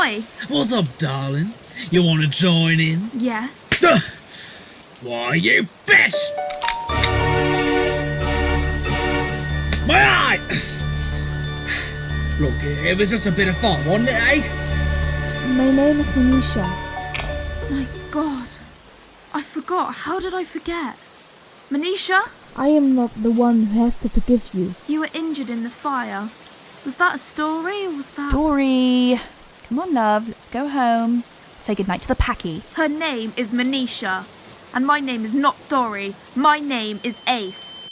Hi! What's up, darling? You want to join in? Yeah. Why, you bitch! My eye! Look, it was just a bit of fun, wasn't it, eh? My name is Manisha. My God. I forgot. How did I forget? Manisha? I am not the one who has to forgive you. You were injured in the fire. Was that a story or was that... Dory! Come on, love, let's go home. Say goodnight to the packy. Her name is Manisha. And my name is not Dory. My name is Ace.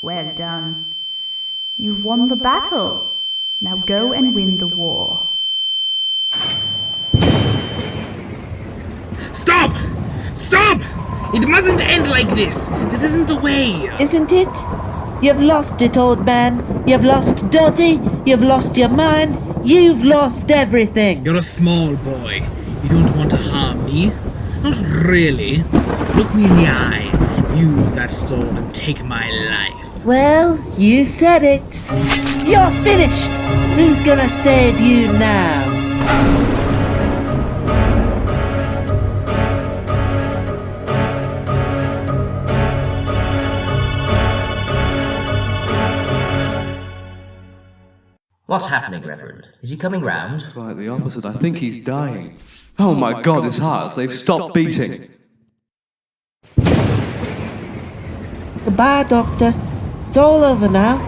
Well done. You've won the battle. Now go and win the war. Stop! Stop! It mustn't end like this. This isn't the way. Isn't it? You've lost it, old man. You've lost Dorothy. You've lost your mind. You've lost everything. You're a small boy. You don't want to harm me. Not really. Look me in the eye. Use that sword and take my life. Well, you said it. You're finished. Who's gonna save you now? What's happening, Reverend? Is he coming round? Quite the opposite. I think he's dying. Oh my God, his hearts, they've stopped beating. Goodbye, Doctor. It's all over now.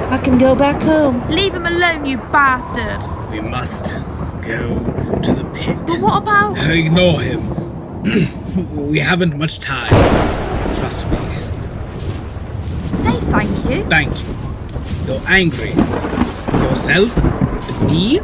I can go back home. Leave him alone, you bastard. We must go to the pit. But what about... Ignore him. We haven't much time. Trust me. Say thank you. Thank you. You're angry. With yourself? With me?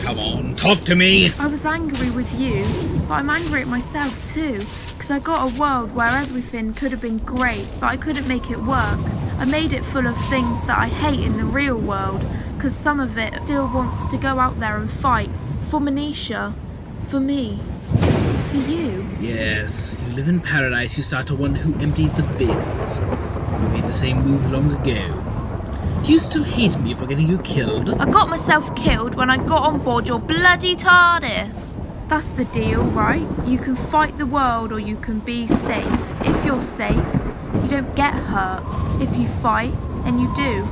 Come on, talk to me. I was angry with you, but I'm angry at myself too. Because I got a world where everything could have been great, but I couldn't make it work. I made it full of things that I hate in the real world, because some of it still wants to go out there and fight. For Manisha. For me. For you. Yes, you live in paradise, you start to wonder who empties the bins. You made the same move long ago. Do you still hate me for getting you killed? I got myself killed when I got on board your bloody TARDIS. That's the deal, right? You can fight the world or you can be safe. If you're safe, you don't get hurt. If you fight, then you do.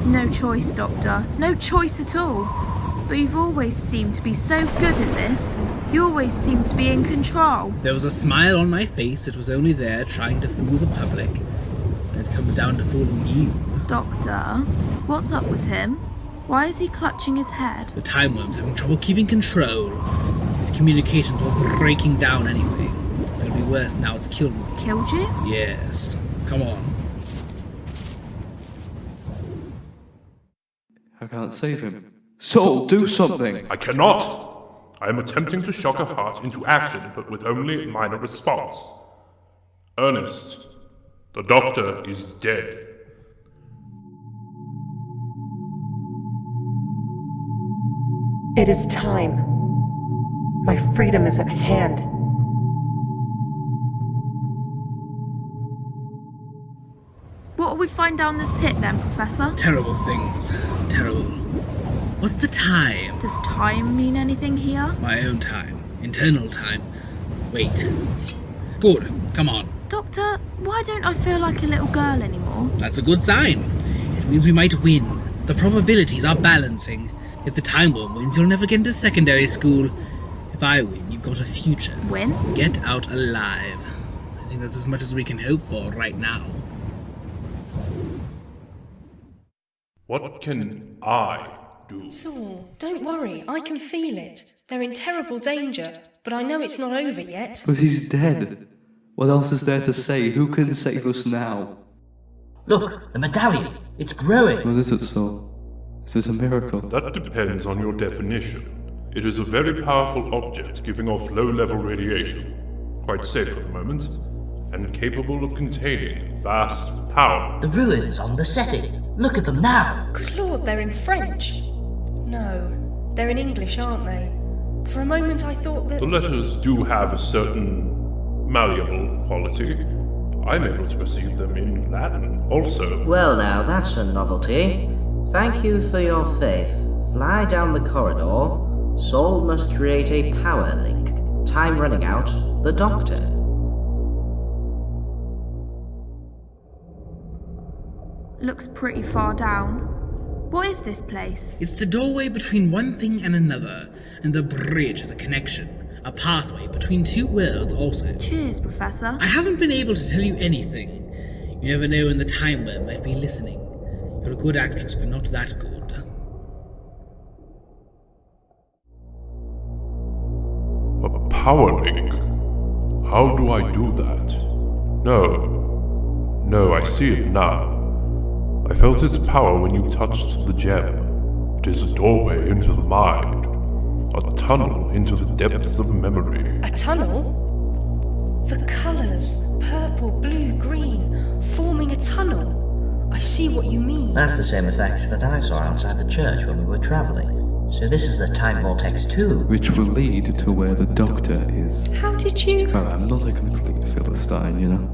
No choice, Doctor. No choice at all. But you've always seemed to be so good at this. You always seem to be in control. If there was a smile on my face, it was only there trying to fool the public. When it comes down to fooling you. Doctor, what's up with him? Why is he clutching his head? The Timewyrm's having trouble keeping control. His communications were breaking down anyway. It'll be worse now it's killed me. Killed you? Yes. Come on. I can't save him. Saul, do something! I cannot! I am attempting to shock her heart into action, but with only a minor response. Ernest, the doctor is dead. It is time. My freedom is at hand. What will we find down this pit then, Professor? Terrible things. Terrible. What's the time? Does time mean anything here? My own time. Internal time. Wait. Good. Come on. Doctor, why don't I feel like a little girl anymore? That's a good sign. It means we might win. The probabilities are balancing. If the Timewyrm wins, you'll never get into secondary school. If I win, you've got a future. Win? Get out alive. I think that's as much as we can hope for right now. What can I do? Saul, don't worry, I can feel it. They're in terrible danger, but I know it's not over yet. But he's dead. What else is there to say? Who can save us now? Look, the medallion. It's growing. What is it, Saul? Is this a miracle? That depends on your definition. It is a very powerful object giving off low-level radiation, quite safe for the moment, and capable of containing vast power. The ruins on the setting. Look at them now. Good Lord, they're in French. No, they're in English, aren't they? For a moment I thought that... The letters do have a certain malleable quality. I'm able to perceive them in Latin also. Well now, that's a novelty. Thank you for your faith, Fly down the corridor. Saul must create a power link. Time running out. The Doctor. Looks pretty far down. What is this place? It's the doorway between one thing and another, and the bridge is a connection, a pathway between two worlds also. Cheers, Professor. I haven't been able to tell you anything. You never know when the Timewyrm might be listening. You're a good actress, but not that good. A power link? How do I do that? No, I see it now. I felt its power when you touched the gem. It is a doorway into the mind. A tunnel into the depths of memory. A tunnel? The colours, purple, blue, green, forming a tunnel. I see what you mean. That's the same effect that I saw outside the church when we were travelling. So this is the time vortex too. Which will lead to where the Doctor is. How did you... Well, I'm not a complete Philistine, you know.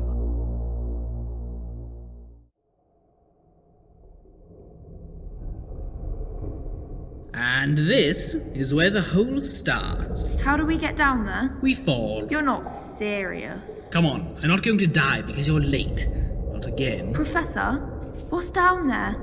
And this is where the hole starts. How do we get down there? We fall. You're not serious. Come on, I'm not going to die because you're late. Not again. Professor, what's down there?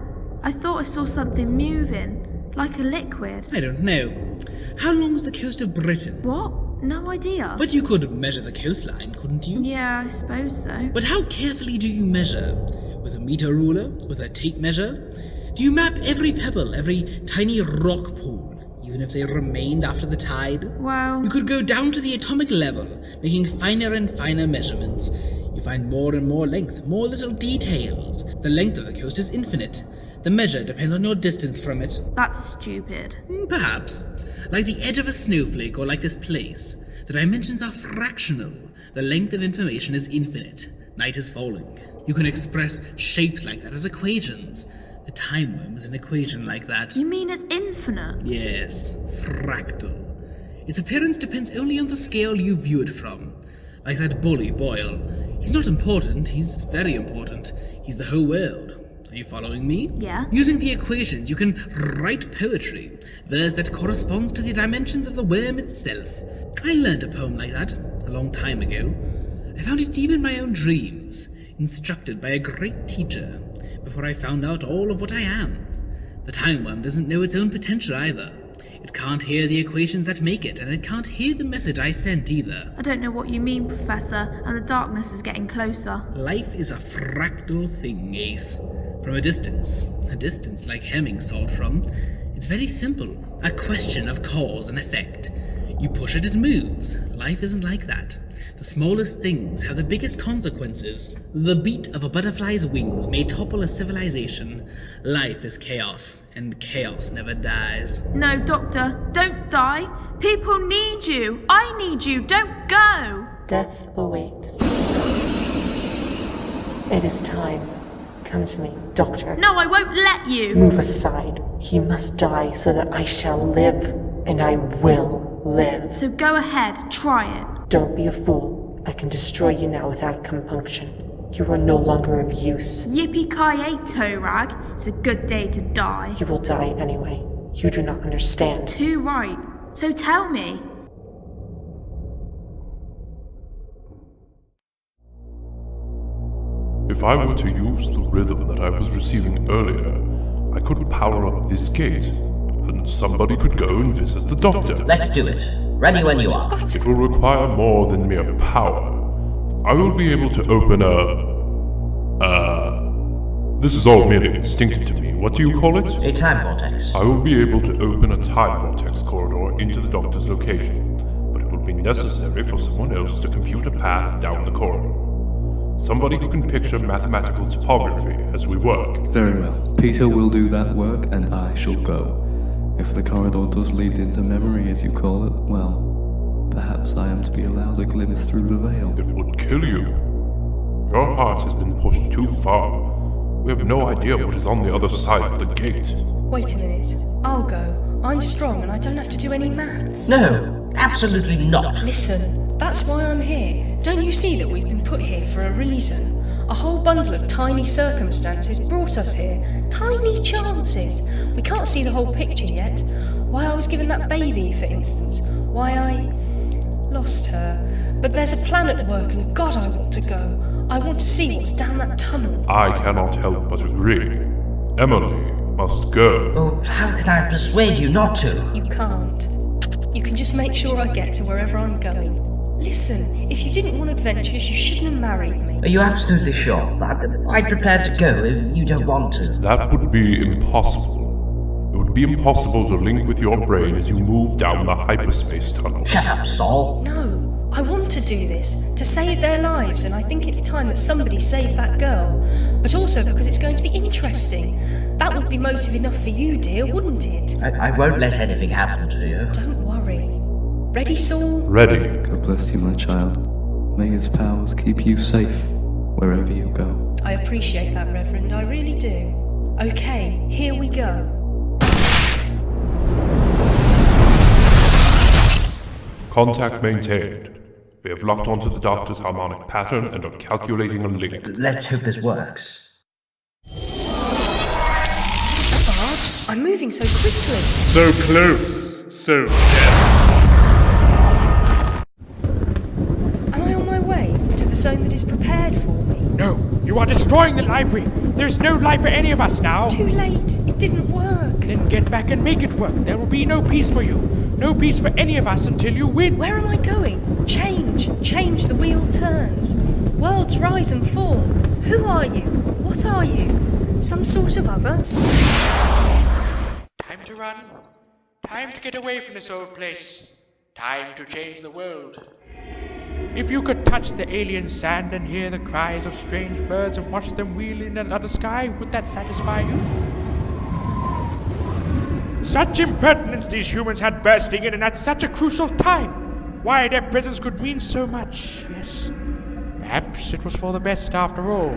I thought I saw something moving, like a liquid. I don't know. How long is the coast of Britain? What? No idea. But you could measure the coastline, couldn't you? Yeah, I suppose so. But how carefully do you measure? With a meter ruler? With a tape measure? Do you map every pebble, every tiny rock pool, even if they remained after the tide? Well... You could go down to the atomic level, making finer and finer measurements. You find more and more length, more little details. The length of the coast is infinite. The measure depends on your distance from it. That's stupid. Perhaps. Like the edge of a snowflake or like this place. The dimensions are fractional. The length of information is infinite. Night is falling. You can express shapes like that as equations. The Timewyrm is an equation like that. You mean it's infinite? Yes, fractal. Its appearance depends only on the scale you view it from. Like that bully, Boyle. He's not important, he's very important. He's the whole world. Are you following me? Yeah. Using the equations, you can write poetry, verse that corresponds to the dimensions of the worm itself. I learned a poem like that a long time ago. I found it deep in my own dreams, instructed by a great teacher, before I found out all of what I am. The Timewyrm doesn't know its own potential either. It can't hear the equations that make it, and it can't hear the message I sent either. I don't know what you mean, Professor, and the darkness is getting closer. Life is a fractal thing, Ace. From a distance like Hemming saw it from, it's very simple. A question of cause and effect. You push it, it moves. Life isn't like that. The smallest things have the biggest consequences. The beat of a butterfly's wings may topple a civilization. Life is chaos, and chaos never dies. No, Doctor, don't die. People need you. I need you. Don't go. Death awaits. It is time. Come to me, Doctor. No, I won't let you. Move aside. He must die so that I shall live, and I will live. So go ahead, try it. Don't be a fool. I can destroy you now without compunction. You are no longer of use. Yippee-ki-yay, toe rag. It's a good day to die. You will die anyway. You do not understand. Too right. So tell me. If I were to use the rhythm that I was receiving earlier, I could power up this gate, and somebody could go and visit the Doctor. Let's do it. Ready when you are. It will require more than mere power. I will be able to open this is all merely instinctive to me. What do you call it? A time vortex. I will be able to open a time vortex corridor into the Doctor's location, but it will be necessary for someone else to compute a path down the corridor. Somebody who can picture mathematical topography as we work. Very well. Peter will do that work, and I shall go. If the corridor does lead into memory, as you call it, well, perhaps I am to be allowed a glimpse through the veil. It would kill you. Your heart has been pushed too far. We have no idea what is on the other side of the gate. Wait a minute. I'll go. I'm strong and I don't have to do any maths. No, absolutely not. Listen, that's why I'm here. Don't you see that we've been put here for a reason? A whole bundle of tiny circumstances brought us here. Tiny chances. We can't see the whole picture yet. Why I was given that baby, for instance. Why I lost her. But there's a plan at work, and God, I want to go. I want to see what's down that tunnel. I cannot help but agree. Emily must go. Oh, how can I persuade you not to? You can't. You can just make sure I get to wherever I'm going. Listen, if you didn't want adventures, you shouldn't have married me. Are you absolutely sure? I'm quite prepared to go if you don't want to. That would be impossible. It would be impossible to link with your brain as you move down the hyperspace tunnel. Shut up, Saul. No, I want to do this, to save their lives, and I think it's time that somebody saved that girl. But also because it's going to be interesting. That would be motive enough for you, dear, wouldn't it? I won't let anything happen to you. Don't worry. Ready, Saul? Ready. God bless you, my child. May his powers keep you safe wherever you go. I appreciate that, Reverend, I really do. Okay, here we go. Contact maintained. We have locked onto the Doctor's harmonic pattern and are calculating a link. Let's hope this works. Bart, I'm moving so quickly. So close, so dead. Am I on my way to the zone that is prepared for me? No, you are destroying the library. There's no life for any of us now. Too late. It didn't work. Then get back and make it work. There will be no peace for you. No peace for any of us until you win. Where am I going? Change. Change, the wheel turns. Worlds rise and fall. Who are you? What are you? Some sort of other? Time to run. Time to get away from this old place. Time to change the world. If you could touch the alien sand and hear the cries of strange birds and watch them wheel in another sky, would that satisfy you? Such impertinence these humans had bursting in, and at such a crucial time. Why their presence could mean so much, yes. Perhaps it was for the best after all.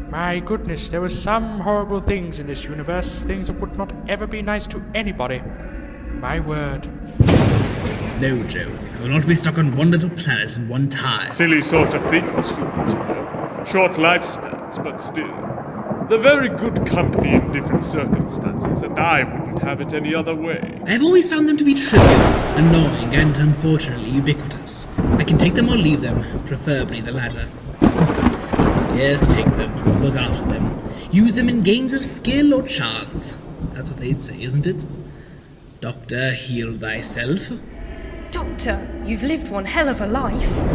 My goodness, there were some horrible things in this universe, things that would not ever be nice to anybody. My word. No, Joe. I will not be stuck on one little planet in one time. Silly sort of things, humans, you know. Short lifespans, but still. They're very good company in different circumstances, and I wouldn't have it any other way. I have always found them to be trivial, annoying, and unfortunately ubiquitous. I can take them or leave them, preferably the latter. Yes, take them. Look after them. Use them in games of skill or chance. That's what they'd say, isn't it? Doctor, heal thyself. Doctor, you've lived one hell of a life.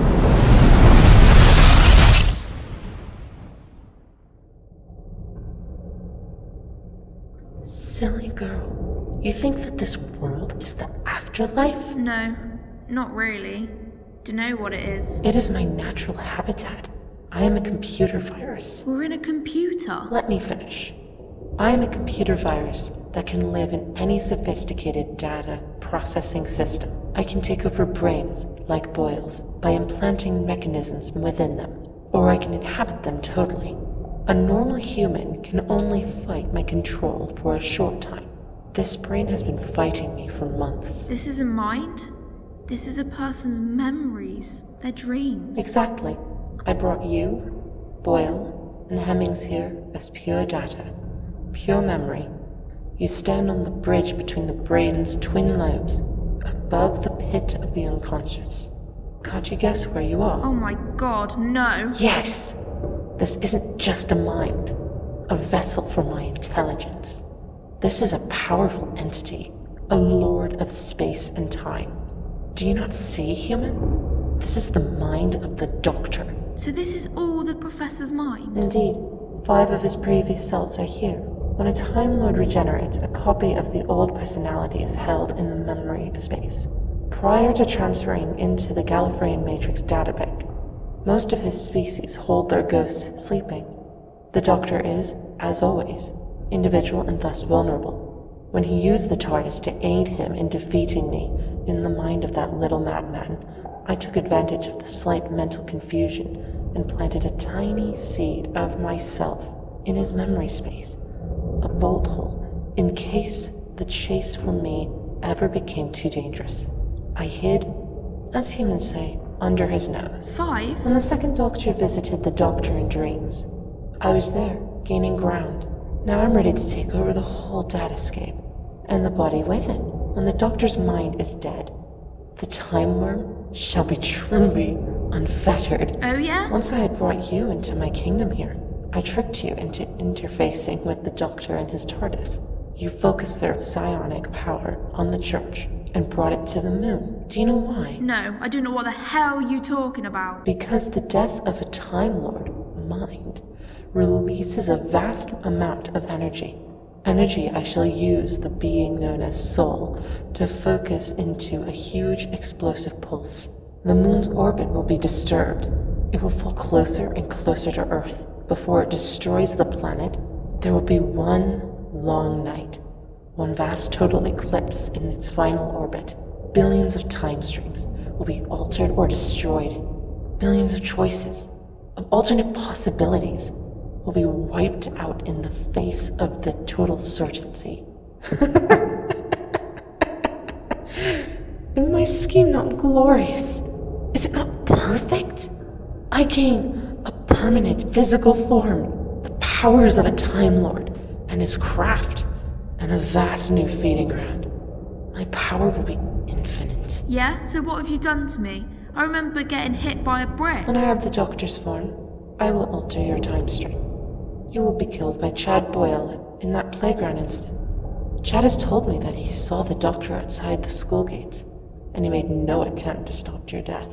Silly girl. You think that this world is the afterlife? No, not really. Dunno what it is. It is my natural habitat. I am a computer virus. We're in a computer. Let me finish. I am a computer virus that can live in any sophisticated data processing system. I can take over brains, like Boyle's, by implanting mechanisms within them, or I can inhabit them totally. A normal human can only fight my control for a short time. This brain has been fighting me for months. This is a mind? This is a person's memories, their dreams. Exactly. I brought you, Boyle, and Hemmings here as pure data. Pure memory. You stand on the bridge between the brain's twin lobes, above the pit of the unconscious. Can't you guess where you are? Oh my god, no. Yes! This isn't just a mind, a vessel for my intelligence. This is a powerful entity, a lord of space and time. Do you not see, human? This is the mind of the Doctor. So this is all the Professor's mind? Indeed. 5 of his previous selves are here. When a Time Lord regenerates, a copy of the old personality is held in the memory space, prior to transferring into the Gallifreyan Matrix databank. Most of his species hold their ghosts sleeping. The Doctor is, as always, individual and thus vulnerable. When he used the TARDIS to aid him in defeating me in the mind of that little madman, I took advantage of the slight mental confusion and planted a tiny seed of myself in his memory space. A bolt hole, in case the chase for me ever became too dangerous. I hid, as humans say, under his nose. 5? When the second Doctor visited the Doctor in dreams, I was there, gaining ground. Now I'm ready to take over the whole datascape, and the body with it. When the Doctor's mind is dead, the Timewyrm shall be truly unfettered. Oh yeah? Once I had brought you into my kingdom here, I tricked you into interfacing with the Doctor and his TARDIS. You focused their psionic power on the church and brought it to the moon. Do you know why? No, I don't know what the hell you're talking about. Because the death of a Time Lord mind releases a vast amount of energy. Energy I shall use the being known as Soul to focus into a huge explosive pulse. The moon's orbit will be disturbed. It will fall closer and closer to Earth. Before it destroys the planet, there will be one long night. One vast total eclipse in its final orbit. Billions of time streams will be altered or destroyed. Billions of choices, of alternate possibilities, will be wiped out in the face of the total certainty. Is my scheme not glorious? Is it not perfect? I gain a permanent physical form, the powers of a Time Lord and his craft, and a vast new feeding ground. My power will be infinite. Yeah, so what have you done to me? I remember getting hit by a brick. When I have the Doctor's form, I will alter your time stream. You will be killed by Chad Boyle in that playground incident. Chad has told me that he saw the Doctor outside the school gates, and he made no attempt to stop your death.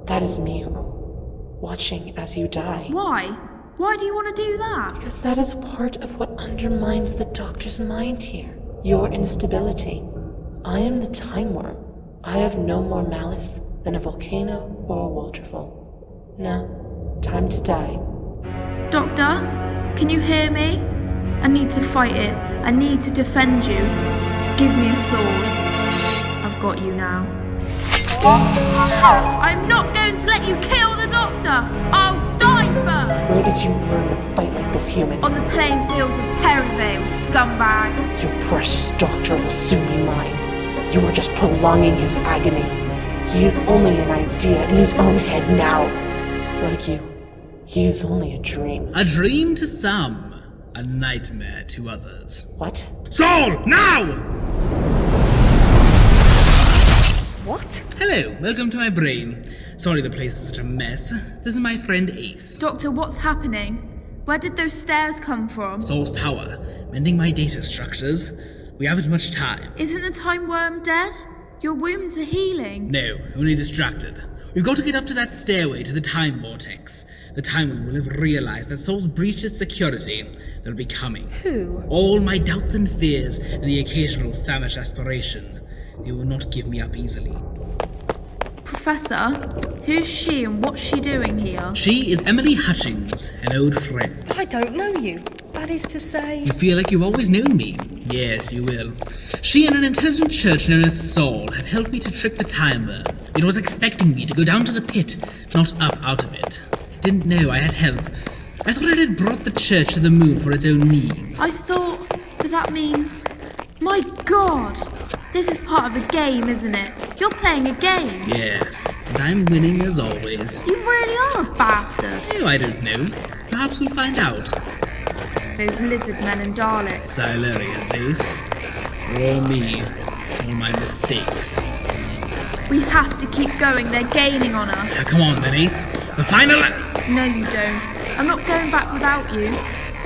That is me, watching as you die. Why? Why do you want to do that? Because that is part of what undermines the Doctor's mind here. Your instability. I am the Timewyrm. I have no more malice than a volcano or a waterfall. Now, time to die. Doctor, can you hear me? I need to fight it. I need to defend you. Give me a sword. I've got you now. I'm not going to let you kill the Doctor! I'll die first! Where did you learn to fight like this, human? On the playing fields of Perivale, scumbag. Your precious Doctor will soon be mine. You are just prolonging his agony. He is only an idea in his own head now. Like you, he is only a dream. A dream to some, a nightmare to others. What? Saul, now! What? Hello, welcome to my brain. Sorry the place is such a mess. This is my friend Ace. Doctor, what's happening? Where did those stairs come from? Soul's power, mending my data structures. We haven't much time. Isn't the Timewyrm dead? Your wounds are healing. No, only distracted. We've got to get up to that stairway to the time vortex. The Timewyrm will have realized that Soul's breached its security. They'll be coming. Who? All my doubts and fears and the occasional famished aspiration. They will not give me up easily. Professor, who's she and what's she doing here? She is Emily Hutchings, an old friend. I don't know you. That is to say... You feel like you've always known me. Yes, you will. She and an intelligent church known as Saul have helped me to trick the Timewyrm. It was expecting me to go down to the pit, not up out of it. Didn't know I had help. I thought it had brought the church to the moon for its own needs. I thought, but that means... My God! This is part of a game, isn't it? You're playing a game. Yes, and I'm winning as always. You really are a bastard. Oh, I don't know. Perhaps we'll find out. Those lizard men and Daleks. Silurians, Ace. All me. All my mistakes. We have to keep going. They're gaining on us. Come on then, Ace. The final... No, you don't. I'm not going back without you.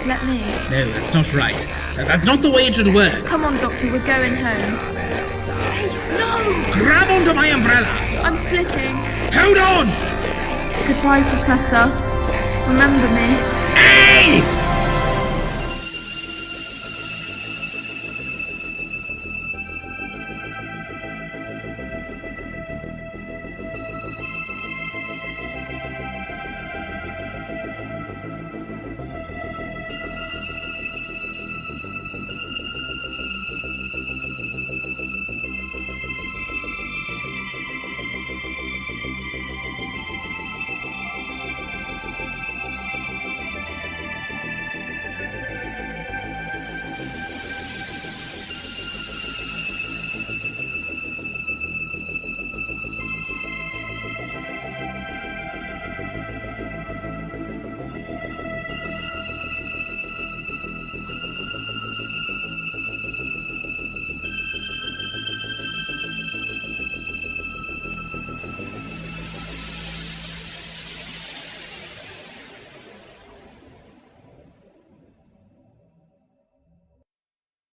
Let me. No, that's not right. That's not the way it should work. Come on, Doctor. We're going home. Ace, no! Grab onto my umbrella! I'm slipping. Hold on! Goodbye, Professor. Remember me. Ace!